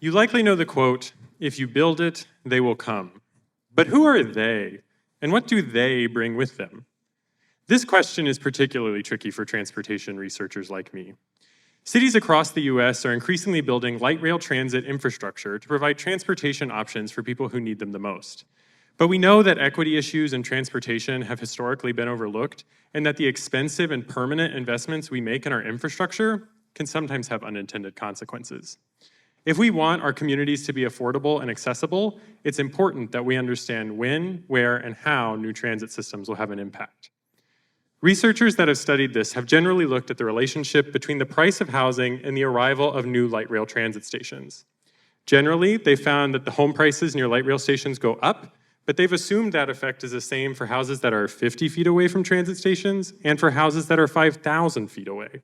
You likely know the quote, "If you build it, they will come." But who are they, and what do they bring with them? This question is particularly tricky for transportation researchers like me. Cities across the US are increasingly building light rail transit infrastructure to provide transportation options for people who need them the most. But we know that equity issues in transportation have historically been overlooked, and that the expensive and permanent investments we make in our infrastructure can sometimes have unintended consequences. If we want our communities to be affordable and accessible, it's important that we understand when, where, and how new transit systems will have an impact. Researchers that have studied this have generally looked at the relationship between the price of housing and the arrival of new light rail transit stations. Generally, they found that the home prices near light rail stations go up, but they've assumed that effect is the same for houses that are 50 feet away from transit stations and for houses that are 5,000 feet away.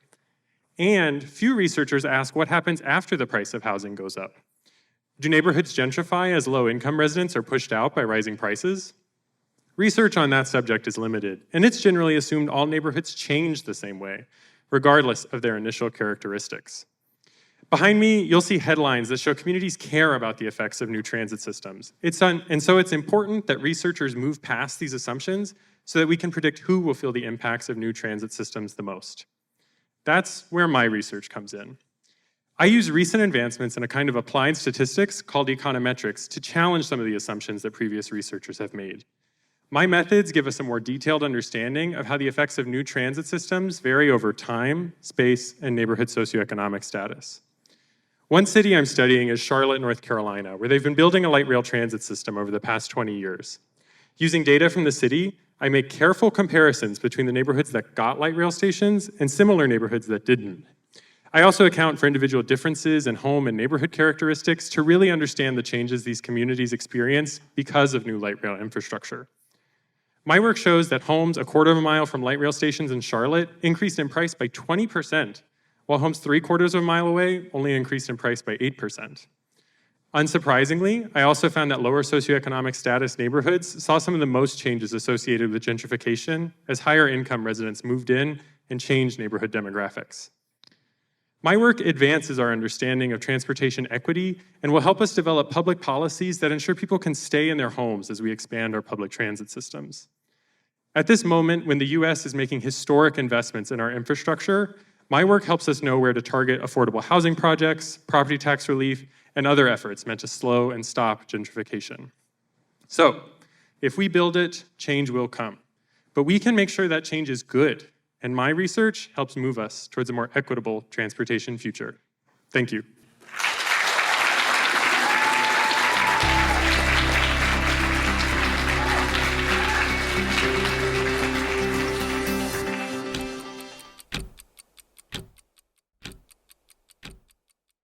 And few researchers ask what happens after the price of housing goes up. Do neighborhoods gentrify as low-income residents are pushed out by rising prices? Research on that subject is limited, and it's generally assumed all neighborhoods change the same way, regardless of their initial characteristics. Behind me, you'll see headlines that show communities care about the effects of new transit systems. And so it's important that researchers move past these assumptions so that we can predict who will feel the impacts of new transit systems the most. That's where my research comes in. I use recent advancements in a kind of applied statistics called econometrics to challenge some of the assumptions that previous researchers have made. My methods give us a more detailed understanding of how the effects of new transit systems vary over time, space, and neighborhood socioeconomic status. One city I'm studying is Charlotte, North Carolina, where they've been building a light rail transit system over the past 20 years. Using data from the city, I make careful comparisons between the neighborhoods that got light rail stations and similar neighborhoods that didn't. I also account for individual differences in home and neighborhood characteristics to really understand the changes these communities experience because of new light rail infrastructure. My work shows that homes a quarter of a mile from light rail stations in Charlotte increased in price by 20%, while homes 3/4 of a mile away only increased in price by 8%. Unsurprisingly, I also found that lower socioeconomic status neighborhoods saw some of the most changes associated with gentrification as higher income residents moved in and changed neighborhood demographics. My work advances our understanding of transportation equity and will help us develop public policies that ensure people can stay in their homes as we expand our public transit systems. At this moment, when the US is making historic investments in our infrastructure, my work helps us know where to target affordable housing projects, property tax relief, and other efforts meant to slow and stop gentrification. So, if we build it, change will come. But we can make sure that change is good, and my research helps move us towards a more equitable transportation future. Thank you.